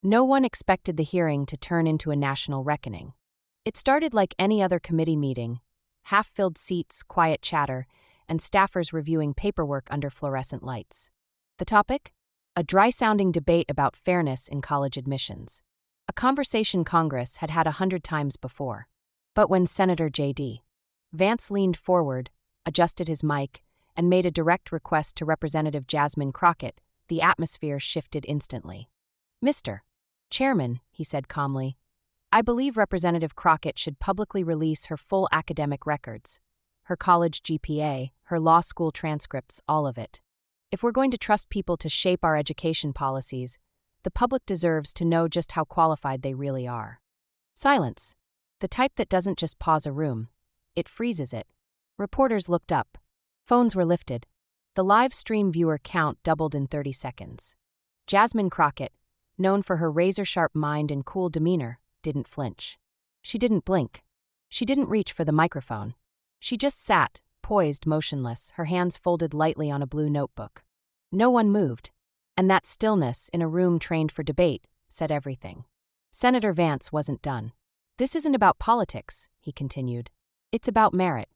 No one expected the hearing to turn into a national reckoning. It started like any other committee meeting: half-filled seats, quiet chatter, and staffers reviewing paperwork under fluorescent lights. The topic? A dry-sounding debate about fairness in college admissions. A conversation Congress had had 100 times before. But when Senator JD Vance leaned forward, adjusted his mic, and made a direct request to Representative Jasmine Crockett, the atmosphere shifted instantly. "Mr. Chairman," he said calmly, "I believe Representative Crockett should publicly release her full academic records. Her college GPA, her law school transcripts, all of it. If we're going to trust people to shape our education policies, the public deserves to know just how qualified they really are." Silence. The type that doesn't just pause a room, it freezes it. Reporters looked up. Phones were lifted. The live stream viewer count doubled in 30 seconds. Jasmine Crockett, known for her razor-sharp mind and cool demeanor, didn't flinch. She didn't blink. She didn't reach for the microphone. She just sat, poised, motionless, her hands folded lightly on a blue notebook. No one moved, and that stillness in a room trained for debate said everything. Senator Vance wasn't done. "This isn't about politics," he continued. "It's about merit.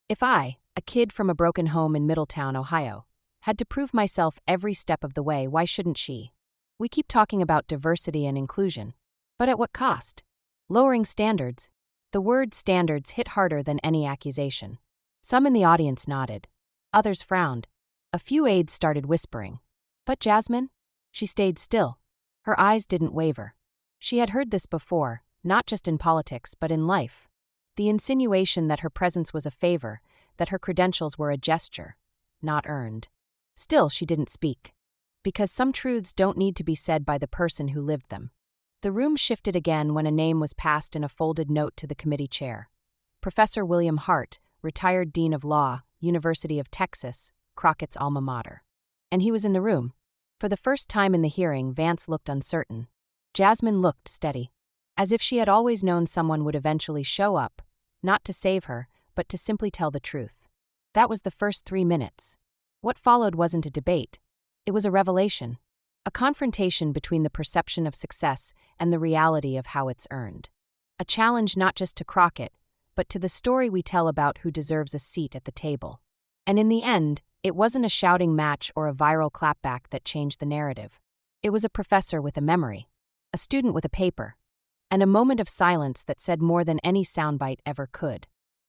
If I, a kid from a broken home in Middletown, Ohio, had to prove myself every step of the way, why shouldn't she? We keep talking about diversity and inclusion, but at what cost? Lowering standards." The word standards hit harder than any accusation. Some in the audience nodded. Others frowned. A few aides started whispering. But Jasmine? She stayed still. Her eyes didn't waver. She had heard this before, not just in politics but in life. The insinuation that her presence was a favor, that her credentials were a gesture, not earned. Still, she didn't speak. Because some truths don't need to be said by the person who lived them. The room shifted again when a name was passed in a folded note to the committee chair. Professor William Hart, retired Dean of Law, University of Texas, Crockett's alma mater. And he was in the room. For the first time in the hearing, Vance looked uncertain. Jasmine looked steady, as if she had always known someone would eventually show up, not to save her, but to simply tell the truth. That was the first 3 minutes. What followed wasn't a debate. It was a revelation. A confrontation between the perception of success and the reality of how it's earned. A challenge not just to Crockett, but to the story we tell about who deserves a seat at the table. And in the end, it wasn't a shouting match or a viral clapback that changed the narrative. It was a professor with a memory, a student with a paper, and a moment of silence that said more than any soundbite ever could.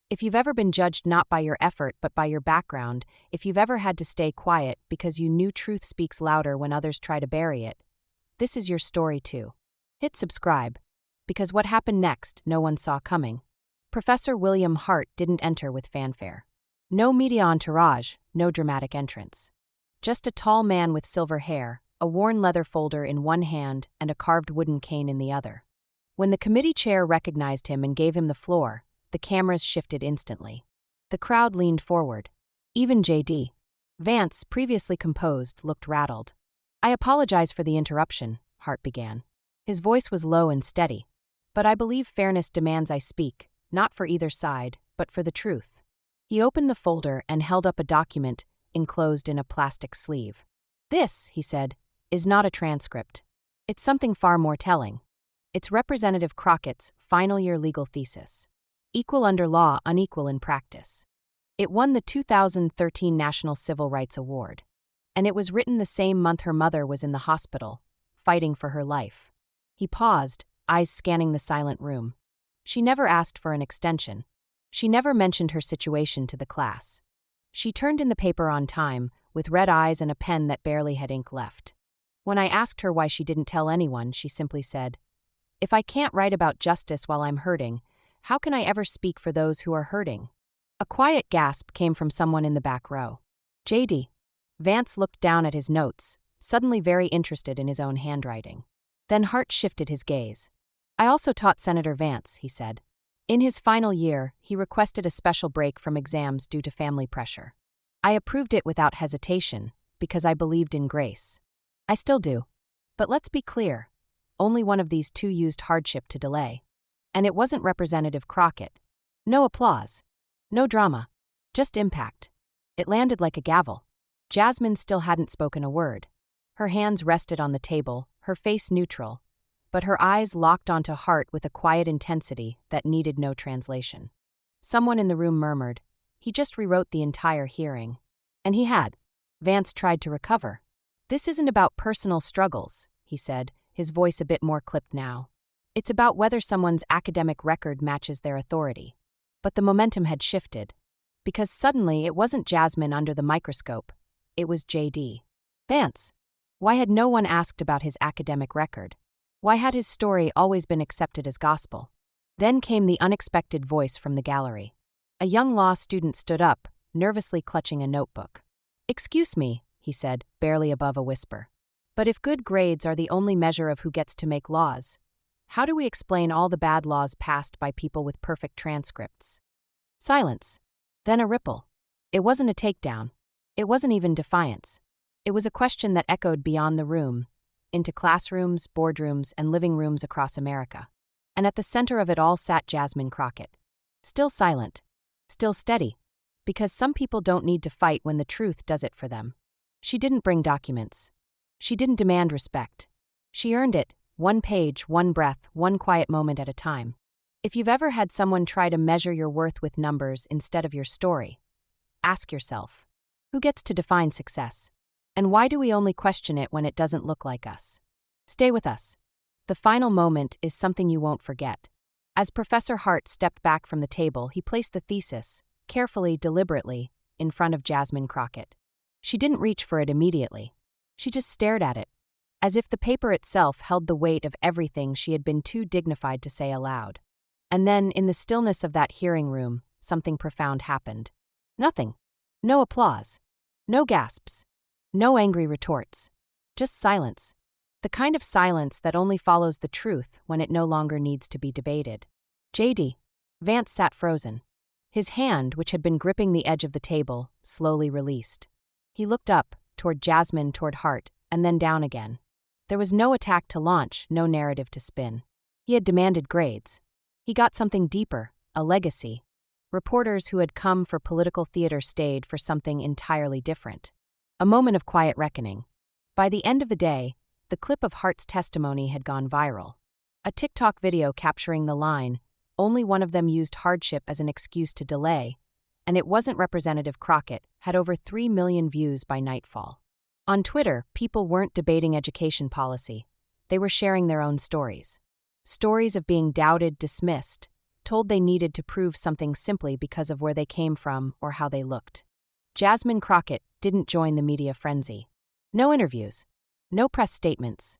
If you've ever been judged not by your effort but by your background, if you've ever had to stay quiet because you knew truth speaks louder when others try to bury it, this is your story too. Hit subscribe, because what happened next no one saw coming. Professor William Hart didn't enter with fanfare. No media entourage, no dramatic entrance. Just a tall man with silver hair, a worn leather folder in one hand and a carved wooden cane in the other. When the committee chair recognized him and gave him the floor, the cameras shifted instantly. The crowd leaned forward. Even JD Vance, previously composed, looked rattled. "I apologize for the interruption," Hart began. His voice was low and steady. "But I believe fairness demands I speak, not for either side, but for the truth." He opened the folder and held up a document enclosed in a plastic sleeve. "This," he said, "is not a transcript. It's something far more telling. It's Representative Crockett's final-year legal thesis. Equal under law, unequal in practice. It won the 2013 National Civil Rights Award. And it was written the same month her mother was in the hospital, fighting for her life." He paused, eyes scanning the silent room. She never asked for an extension. She never mentioned her situation to the class. She turned in the paper on time, with red eyes and a pen that barely had ink left. When I asked her why she didn't tell anyone, she simply said, "If I can't write about justice while I'm hurting, how can I ever speak for those who are hurting?" A quiet gasp came from someone in the back row. JD Vance looked down at his notes, suddenly very interested in his own handwriting. Then Hart shifted his gaze. "I also taught Senator Vance," he said. "In his final year, he requested a special break from exams due to family pressure. I approved it without hesitation, because I believed in grace. I still do. But let's be clear, only one of these two used hardship to delay. And it wasn't Representative Crockett. No applause. No drama. Just impact. It landed like a gavel." Jasmine still hadn't spoken a word. Her hands rested on the table, her face neutral, but her eyes locked onto Hart with a quiet intensity that needed no translation. Someone in the room murmured, "He just rewrote the entire hearing." And he had. Vance tried to recover. "This isn't about personal struggles," he said, his voice a bit more clipped now. "It's about whether someone's academic record matches their authority." But the momentum had shifted. Because suddenly it wasn't Jasmine under the microscope, it was JD Vance. Why had no one asked about his academic record? Why had his story always been accepted as gospel? Then came the unexpected voice from the gallery. A young law student stood up, nervously clutching a notebook. "Excuse me," he said, barely above a whisper. "But if good grades are the only measure of who gets to make laws, how do we explain all the bad laws passed by people with perfect transcripts?" Silence. Then a ripple. It wasn't a takedown. It wasn't even defiance. It was a question that echoed beyond the room, into classrooms, boardrooms, and living rooms across America. And at the center of it all sat Jasmine Crockett. Still silent. Still steady. Because some people don't need to fight when the truth does it for them. She didn't bring documents. She didn't demand respect. She earned it, one page, one breath, one quiet moment at a time. If you've ever had someone try to measure your worth with numbers instead of your story, ask yourself, who gets to define success? And why do we only question it when it doesn't look like us? Stay with us. The final moment is something you won't forget. As Professor Hart stepped back from the table, he placed the thesis, carefully, deliberately, in front of Jasmine Crockett. She didn't reach for it immediately. She just stared at it, as if the paper itself held the weight of everything she had been too dignified to say aloud. And then, in the stillness of that hearing room, something profound happened. Nothing. No applause. No gasps. No angry retorts. Just silence. The kind of silence that only follows the truth when it no longer needs to be debated. JD Vance sat frozen. His hand, which had been gripping the edge of the table, slowly released. He looked up, toward Jasmine, toward Hart, and then down again. There was no attack to launch, no narrative to spin. He had demanded grades. He got something deeper, a legacy. Reporters who had come for political theater stayed for something entirely different. A moment of quiet reckoning. By the end of the day, the clip of Hart's testimony had gone viral. A TikTok video capturing the line, "Only one of them used hardship as an excuse to delay," and it wasn't Representative Crockett, had over 3 million views by nightfall. On Twitter, people weren't debating education policy. They were sharing their own stories. Stories of being doubted, dismissed, told they needed to prove something simply because of where they came from or how they looked. Jasmine Crockett didn't join the media frenzy. No interviews. No press statements.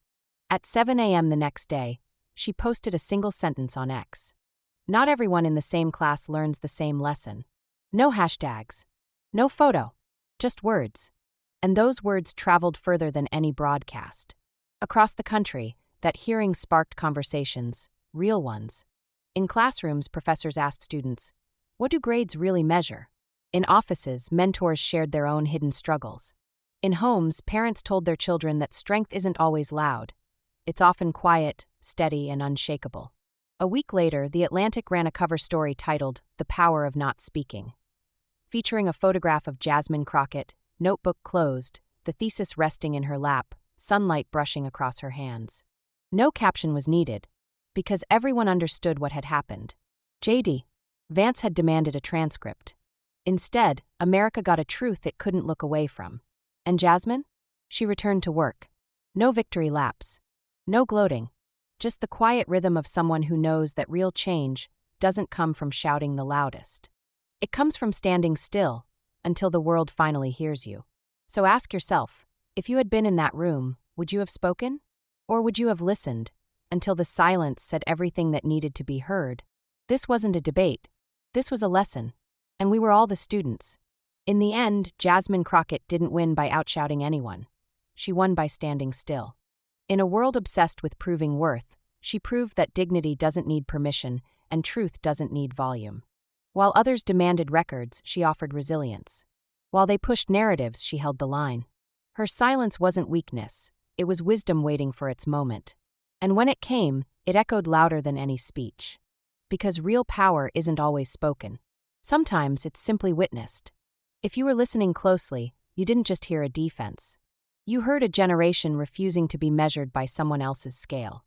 At 7 a.m. the next day, she posted a single sentence on X. "Not everyone in the same class learns the same lesson." No hashtags. No photo. Just words. And those words traveled further than any broadcast. Across the country, that hearing sparked conversations, real ones. In classrooms, professors asked students, "What do grades really measure?" In offices, mentors shared their own hidden struggles. In homes, parents told their children that strength isn't always loud. It's often quiet, steady, and unshakable. A week later, The Atlantic ran a cover story titled "The Power of Not Speaking," featuring a photograph of Jasmine Crockett, notebook closed, the thesis resting in her lap, sunlight brushing across her hands. No caption was needed, because everyone understood what had happened. JD Vance had demanded a transcript. Instead, America got a truth it couldn't look away from. And Jasmine? She returned to work. No victory laps. No gloating. Just the quiet rhythm of someone who knows that real change doesn't come from shouting the loudest. It comes from standing still until the world finally hears you. So ask yourself, if you had been in that room, would you have spoken? Or would you have listened until the silence said everything that needed to be heard? This wasn't a debate. This was a lesson. And we were all the students. In the end, Jasmine Crockett didn't win by outshouting anyone. She won by standing still. In a world obsessed with proving worth, she proved that dignity doesn't need permission and truth doesn't need volume. While others demanded records, she offered resilience. While they pushed narratives, she held the line. Her silence wasn't weakness. It was wisdom waiting for its moment. And when it came, it echoed louder than any speech. Because real power isn't always spoken. Sometimes it's simply witnessed. If you were listening closely, you didn't just hear a defense. You heard a generation refusing to be measured by someone else's scale.